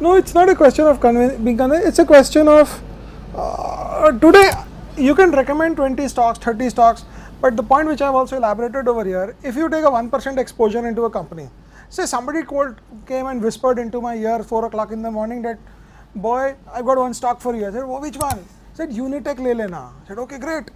No, it's not a question of being convinced. It's a question of today you can recommend 20 stocks, 30 stocks, but the point which I've also elaborated over here, if you take a 1% exposure into a company, say somebody came and whispered into my ear 4 o'clock in the morning that, boy, I've got one stock for you. I said, oh, which one? I said, Unitech le lena. I said, okay, great.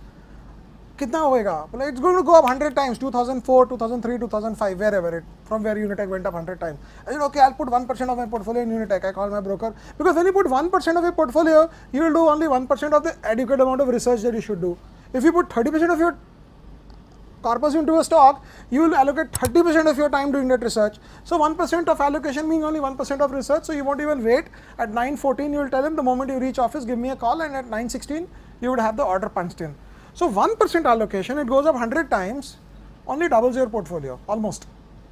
कितना होएगा? Well, it's going to go up 100 times, 2004, 2003, 2005, wherever it, from where Unitech went up 100 times. I said, okay, I'll put 1% of my portfolio in Unitech. I call my broker, because when you put 1% of your portfolio, you will do only 1% of the adequate amount of research that you should do. If you put 30% of your corpus into a stock, you will allocate 30% of your time doing that research. So 1% of allocation means only 1% of research, so you won't even wait. At 9:14, you will tell him, the moment you reach office, give me a call, and at 9:16, you would have the order punched in. So 1% allocation, it goes up 100 times, only doubles your portfolio, almost,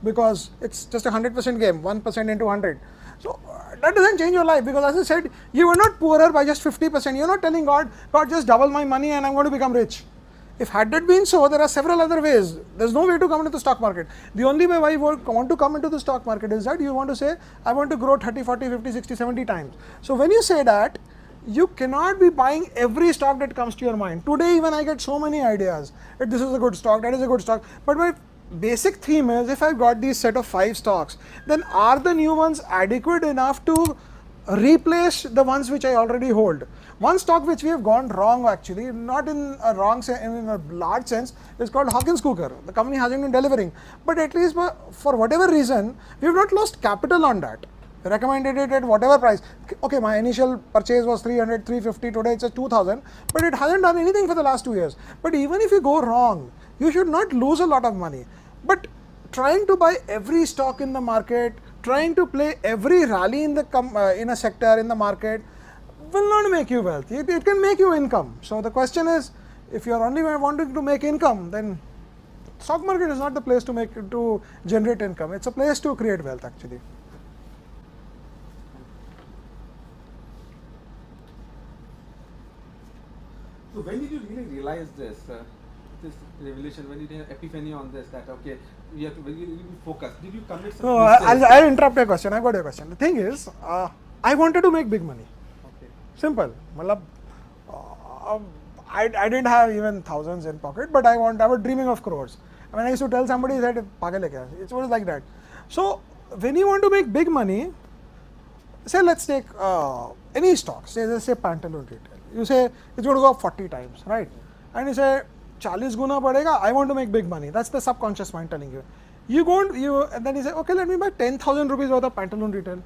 because it's just a 100% game, 1% into 100. So that doesn't change your life, because as I said, you are not poorer by just 50%. You're not telling God, God, just double my money and I'm going to become rich. If had that been so, there are several other ways. There's no way to come into the stock market. The only way why you want to come into the stock market is that you want to say, I want to grow 30, 40, 50, 60, 70 times. So when you say that, you cannot be buying every stock that comes to your mind. Today even I get so many ideas that this is a good stock, that is a good stock, but my basic theme is, if I've got these set of 5 stocks, then are the new ones adequate enough to replace the ones which I already hold? One stock which we have gone wrong, actually, not in a wrong sense, in a large sense, is called Hawkins Cooker. The company hasn't been delivering, but at least for whatever reason, we have not lost capital on that. Recommended it at whatever price. Okay, my initial purchase was 300, 350, today it's at 2000, but it hasn't done anything for the last 2 years. But even if you go wrong, you should not lose a lot of money. But trying to buy every stock in the market, trying to play every rally in the in a sector in the market will not make you wealthy. It can make you income. So the question is, if you are only wanting to make income, then stock market is not the place to generate income. It's a place to create wealth, actually. So when did you really realize this revelation? When did you have epiphany on this, that okay, you have to be focused? Did you commit some mistakes? I'll interrupt your question. I've got your question. The thing is, I wanted to make big money. Okay. Simple. I didn't have even thousands in pocket, but I was dreaming of crores. I mean, I used to tell somebody that pagal hai kya? It was like that. So when you want to make big money, say let's take any stock, say Pantaloon Retail. You say it's going to go up 40 times, right? And you say 40 guna padega, I want to make big money. That's the subconscious mind telling you. And then you say, okay, let me buy 10,000 rupees worth of Pantaloon Retail.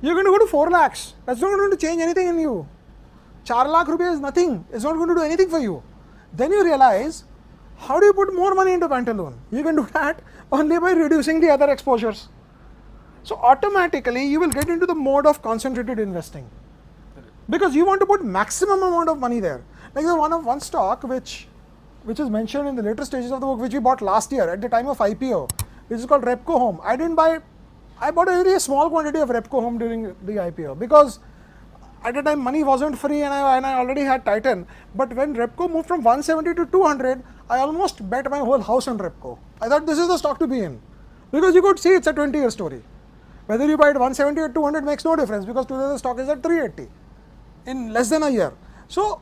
You're going to go to 4 lakhs. That's not going to change anything in you. 4 lakh rupees is nothing. It's not going to do anything for you. Then you realize, how do you put more money into Pantaloon? You can do that only by reducing the other exposures. So automatically you will get into the mode of concentrated investing, because you want to put maximum amount of money there. Like the one stock which is mentioned in the later stages of the book, which we bought last year at the time of IPO, which is called Repco Home. I bought a very small quantity of Repco Home during the IPO, because at the time money wasn't free and I already had Titan. But when Repco moved from 170 to 200, I almost bet my whole house on Repco. I thought this is the stock to be in, because you could see it's a 20-year story. Whether you buy it 170 or 200 makes no difference, because today the stock is at 380 in less than a year. So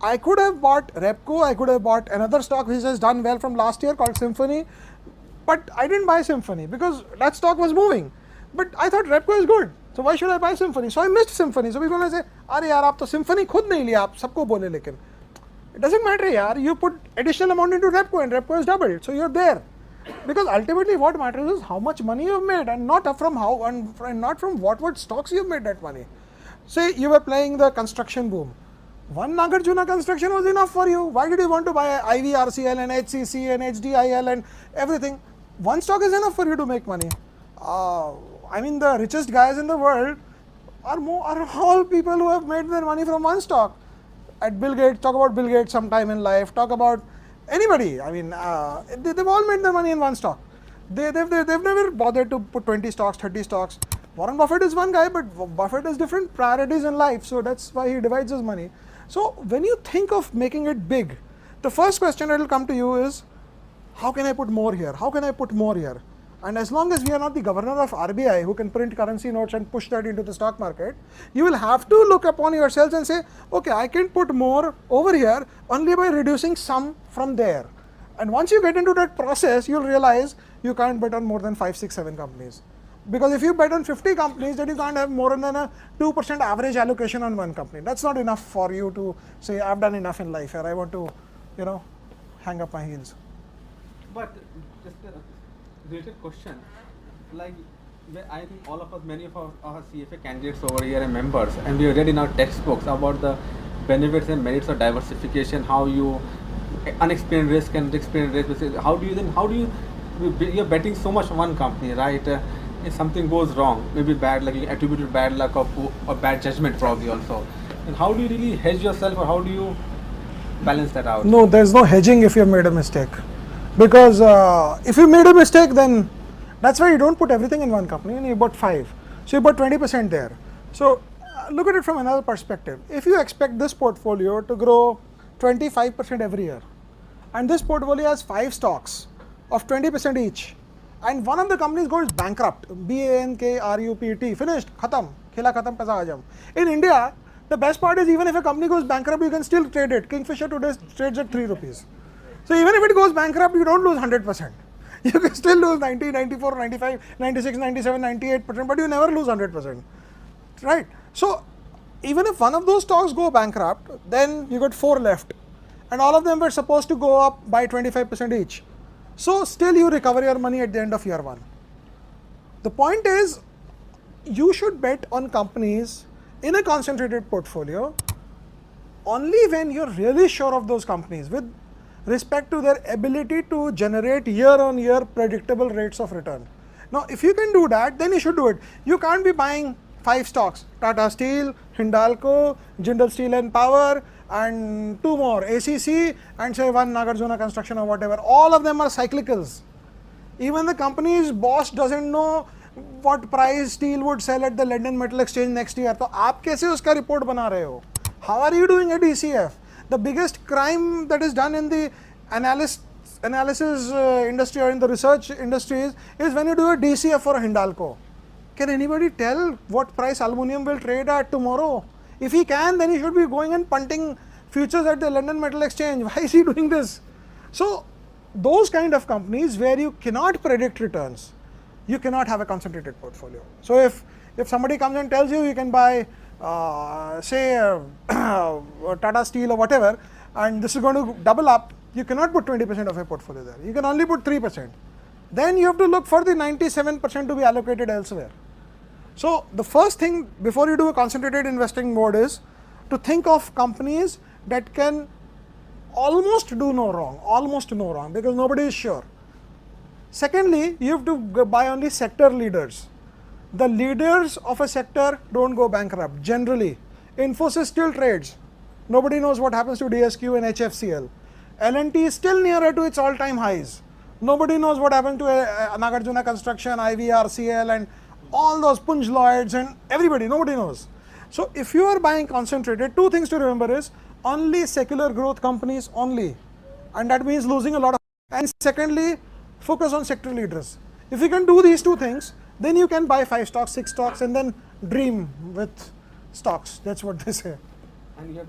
I could have bought Repco, I could have bought another stock which has done well from last year called Symphony, but I didn't buy Symphony because that stock was moving. But I thought Repco is good, so why should I buy Symphony? So I missed Symphony. So people will say, "Arey yaar, aap to Symphony khud nahi liya, aap sabko bole lekin." It doesn't matter, yaar. You put additional amount into Repco and Repco is doubled, so you're there. Because ultimately what matters is how much money you've made, and not from how and not from what stocks you've made that money. Say you were playing the construction boom. One Nagarjuna construction was enough for you. Why did you want to buy IVRCL and HCC and HDIL and everything? One stock is enough for you to make money. I mean, the richest guys in the world are all people who have made their money from one stock. At Bill Gates, talk about Bill Gates sometime in life, talk about anybody. I mean, they've all made their money in one stock. They've never bothered to put 20 stocks, 30 stocks. Warren Buffett is one guy, but Buffett has different priorities in life, so that's why he divides his money. So when you think of making it big, the first question that will come to you is, how can I put more here? How can I put more here? And as long as we are not the governor of RBI who can print currency notes and push that into the stock market, you will have to look upon yourselves and say, okay, I can put more over here only by reducing some from there. And once you get into that process, you'll realize you can't bet on more than 5, 6, 7 companies. Because if you bet on 50 companies, then you can't have more than a 2% average allocation on one company. That's not enough for you to say, I've done enough in life here, I want to, hang up my heels. But just a related question, like I think all of us, many of our CFA candidates over here and members, and we read in our textbooks about the benefits and merits of diversification, how you unexplained risk and explained risk. How do you you're betting so much on one company, right? If something goes wrong, maybe bad luck, you attribute bad luck or bad judgment probably also. And how do you really hedge yourself, or how do you balance that out? No, there's no hedging if you made a mistake. Because if you made a mistake, then that's why you don't put everything in one company and you bought 5. So you bought 20% there. So look at it from another perspective. If you expect this portfolio to grow 25% every year, and this portfolio has 5 stocks of 20% each, and one of the companies goes bankrupt, BANKRUPT, finished, khatam, khela khatam, paisa ajam. In India, the best part is even if a company goes bankrupt, you can still trade it. Kingfisher today trades at 3 rupees. So even if it goes bankrupt, you don't lose 100%. You can still lose 90, 94, 95, 96, 97, 98%, but you never lose 100%. Right? So even if one of those stocks go bankrupt, then you got 4 left. And all of them were supposed to go up by 25% each. So still you recover your money at the end of year 1. The point is, you should bet on companies in a concentrated portfolio only when you're really sure of those companies with respect to their ability to generate year-on-year predictable rates of return. Now, if you can do that, then you should do it. You can't be buying 5 stocks, Tata Steel, Hindalco, Jindal Steel and Power, and 2 more, ACC, and say 1 Nagarjuna Construction or whatever. All of them are cyclicals. Even the company's boss doesn't know what price steel would sell at the London Metal Exchange next year. So, आप कैसे उसका report बना रहे हो? How are you doing a DCF? The biggest crime that is done in the analysis industry or in the research industries is when you do a DCF for a Hindalco. Can anybody tell what price aluminium will trade at tomorrow? If he can, then he should be going and punting futures at the London Metal Exchange. Why is he doing this? So those kind of companies where you cannot predict returns, you cannot have a concentrated portfolio. So if somebody comes and tells you can buy say Tata Steel or whatever, and this is going to double up, you cannot put 20% of a portfolio there. You can only put 3%. Then you have to look for the 97% to be allocated elsewhere. So the first thing before you do a concentrated investing mode is to think of companies that can almost do no wrong, because nobody is sure. Secondly, you have to buy only sector leaders. The leaders of a sector don't go bankrupt generally. Infosys still trades. Nobody knows what happens to DSQ and HFCL. L&T is still nearer to its all-time highs. Nobody knows what happened to Nagarjuna Construction, IVRCL, and all those Punj Lloyds and everybody. Nobody knows. So if you are buying concentrated, 2 things to remember is only secular growth companies only, and that means losing a lot of. And secondly, focus on sector leaders. If you can do these 2 things, then you can buy 5 stocks, 6 stocks, and then dream with stocks. That's what they say. And you have